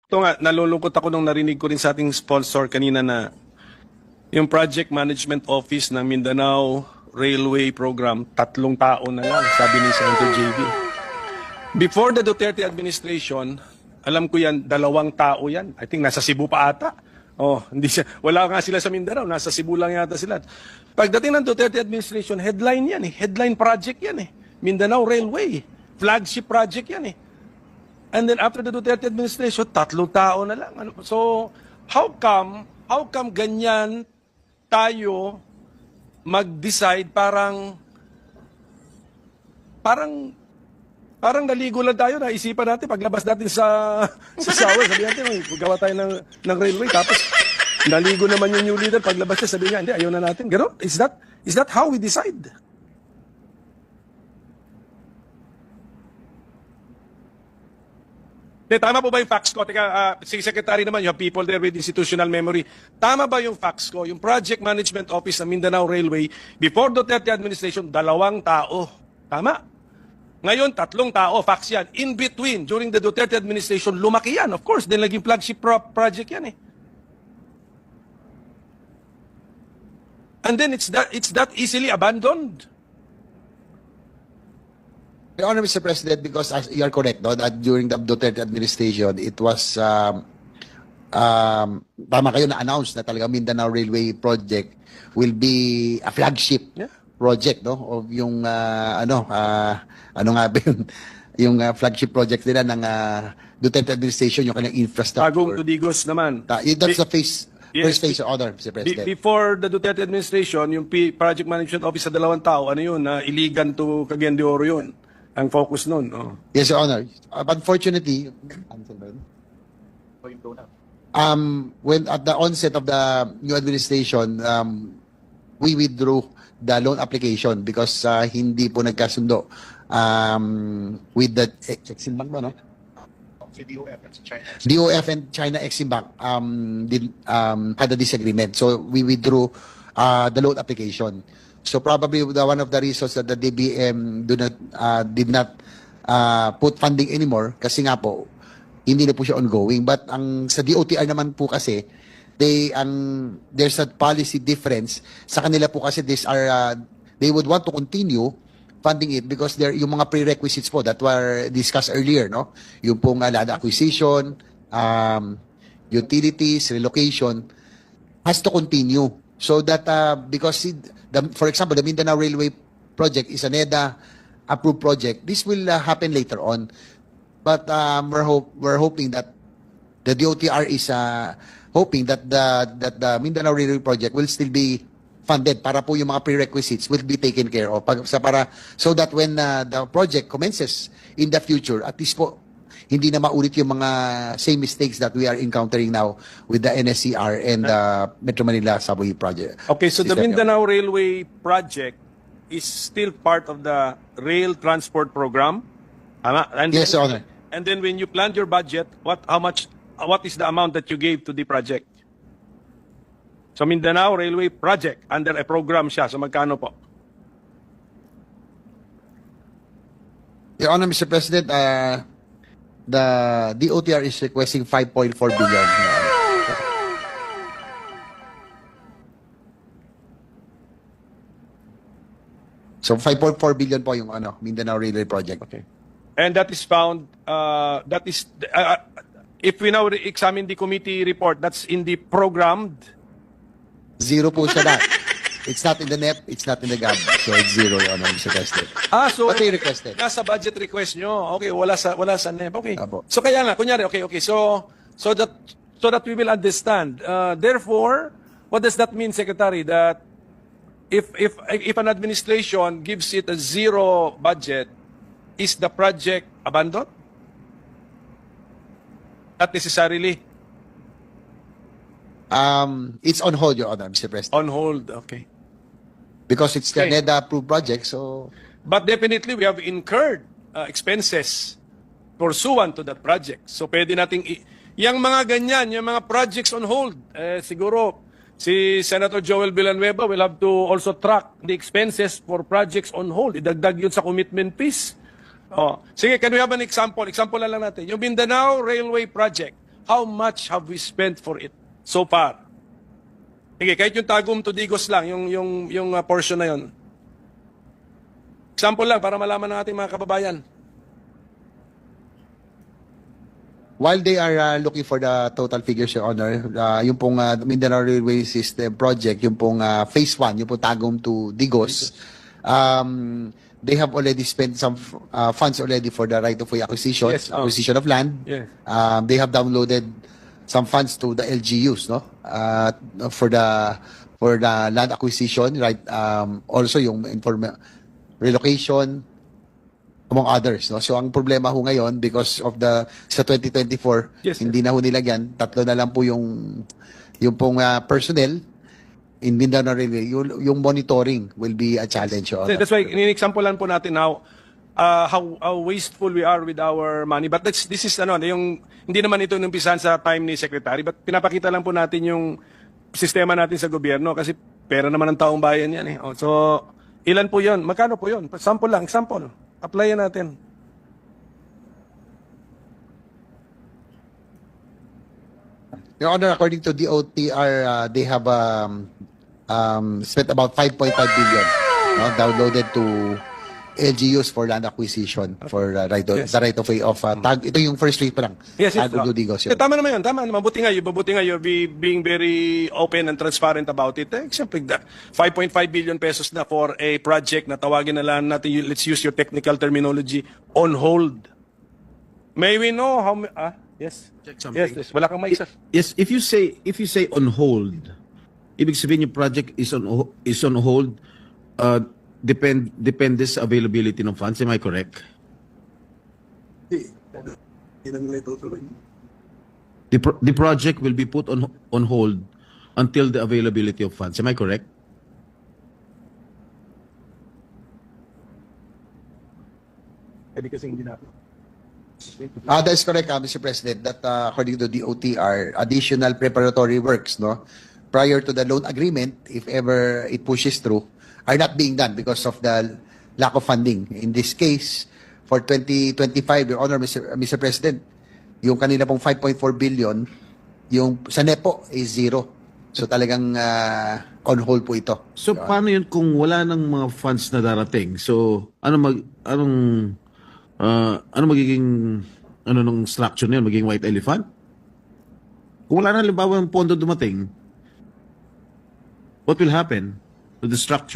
Ito nga, nalulungkot ako nung narinig ko rin sa ating sponsor kanina na yung Project Management Office ng Mindanao Railway Program, 3 tao na lang, sabi ni Senator JB. Before the Duterte administration, alam ko yan, 2 tao yan. I think nasa Cebu pa ata. Oh, hindi siya, wala nga sila sa Mindanao, nasa Cebu lang yata sila. Pagdating ng Duterte administration, headline yan eh. Headline project yan eh. Mindanao Railway. Flagship project yan eh. And then after the Duterte administration, 3 tao na lang. So, how come ganyan tayo mag-decide parang naligo lang tayo, naisipan natin, paglabas natin sa sawa, sabi natin, gawa tayo ng railway, tapos naligo naman yung new leader, paglabas niya, sabi niya, hindi, ayaw na natin. Gano'n? Is that how we decide? Tama po ba yung facts ko? Teka, si Secretary naman, you have people there with institutional memory. Tama ba yung facts ko? Yung Project Management Office ng Mindanao Railway, before Duterte administration, 2 tao. Tama? Ngayon, 3 tao. Facts yan. In between, during the Duterte administration, lumaki yan. Of course, then naging flagship project yan eh. And then it's that easily abandoned. Your Honor, Mr. President, because as you are correct, no, that during the Duterte administration, it was, tama kayo na-announce na talaga Mindanao Railway Project will be a flagship project, no, of yung, ano nga ba yung flagship project nila ng Duterte administration, yung kanyang infrastructure. Bagong Tudigos naman. That's the first phase, Your Honor, Mr. President. Before the Duterte administration, yung Project Management Office sa 2 tao, ano yun, Iligan to Cagayan de Oro yun. Ang focus nun. Oh. Yes, Your Honor. Unfortunately, when at the onset of the new administration, we withdrew the loan application because hindi po nagkasundo with the Exim Bank, no? DOF and China Exim Bank had a disagreement. So we withdrew the loan application. So probably one of the reasons that the DBM did not put funding anymore kasi nga po hindi na po siya ongoing. But ang sa DOTR naman po kasi there's a policy difference sa kanila po kasi they would want to continue funding it because yung mga prerequisites po that were discussed earlier, no? Yung pong land acquisition, utilities, relocation has to continue. So that because for example, the Mindanao Railway project is a NEDA approved project. This will happen later on. But we're hoping that the DOTR is hoping that the Mindanao Railway project will still be funded para po yung mga prerequisites will be taken care of so that when the project commences in the future, at least po hindi na maulit yung mga same mistakes that we are encountering now with the NSCR and the Metro Manila Subway project. Okay, so the Mindanao Railway project is still part of the rail transport program? And yes, Your Honor. And then when you planned your budget, what is the amount that you gave to the project? So Mindanao Railway project, under a program siya. So magkano po? Your Honor, Mr. President, the DOTR is requesting 5.4 billion. So 5.4 billion po yung Mindanao Railway project. Okay. And that is found, if we now examine the committee report, that's in the programmed. Zero po siya na. It's not in the NEP, it's not in the GAB. So it's zero, Your Honor, Mr. President. So what they requested? Nasa budget request nyo. Okay, wala sa NEP. Okay. Apo. So kaya nga, kunyari, okay. So that we will understand. Therefore, what does that mean, Secretary? That if an administration gives it a zero budget, is the project abandoned? Not necessarily. It's on hold, Your Honor, Mr. President. On hold, okay. Because it's the Okay. NEDA approved project, so But definitely, we have incurred expenses pursuant to that project. So pwede nating, yung mga ganyan, yung mga projects on hold, siguro si Senator Joel Villanueva will have to also track the expenses for projects on hold. Idagdag yun sa commitment fees. Oh. Sige, can we have an example? Example na lang natin. Yung Mindanao Railway Project, how much have we spent for it so far? Sige, kahit yung Tagum to Digos lang, yung portion na yon. Example lang para malaman ng ating mga kababayan. While they are looking for the total figures, Your Honor, yung pong Mindanao Railway System Project, yung pong Phase 1, yung pong Tagum to Digos, they have already spent some funds already for the right-of-way acquisition, Yes, acquisition of land. Yes. They have downloaded some funds to the LGUs, no, for the land acquisition, right? Also yung relocation, among others, no. So ang problema ho ngayon because of sa 2024, Yes, sir. hindi na ho nilagyan, tatlo na lang po yung pong personnel in Mindanao Railway. Yung monitoring will be a challenge. Your Honor. That's why in-examplean po natin now how wasteful we are with our money. But this is yung hindi naman ito numpisan sa time ni Secretary, but pinapakita lang po natin yung sistema natin sa gobyerno kasi pera naman ng taong bayan yan eh. Oh, so ilan po 'yon? Magkano po 'yon? Sample lang, example. Applyan natin. Your Honor, according to DOTR, they have spent about 5.5 billion downloaded to LGUs for land acquisition for the right of way of ito yung first rate pa lang. Yes, yes. Tagum to Digos yun. Tama naman yun. Tama naman. Mabuti nga you're being very open and transparent about it. Siyempre, 5.5 billion pesos na for a project na tawagin na lang natin, let's use your technical terminology, on hold. May we know how yes. Check something. Yes. Wala kang maisa. Yes, if you say on hold, ibig sabihin yung project is on hold, depende sa availability ng funds. Am I correct? The project will be put on hold until the availability of funds. Am I correct? That is correct, Mr. President, that according to the OTR, additional preparatory works, no, prior to the loan agreement, if ever it pushes through, are not being done because of the lack of funding. In this case, for 2025, Your Honor, Mr. President, yung kanila pong 5.4 billion, yung sa NEPO is zero. So talagang on hold po ito. So paano yun kung wala nang mga funds na darating? So ano magiging nung structure niyan, magiging white elephant? Kung wala na halimbawa ng pondo dumating, what will happen to the structure?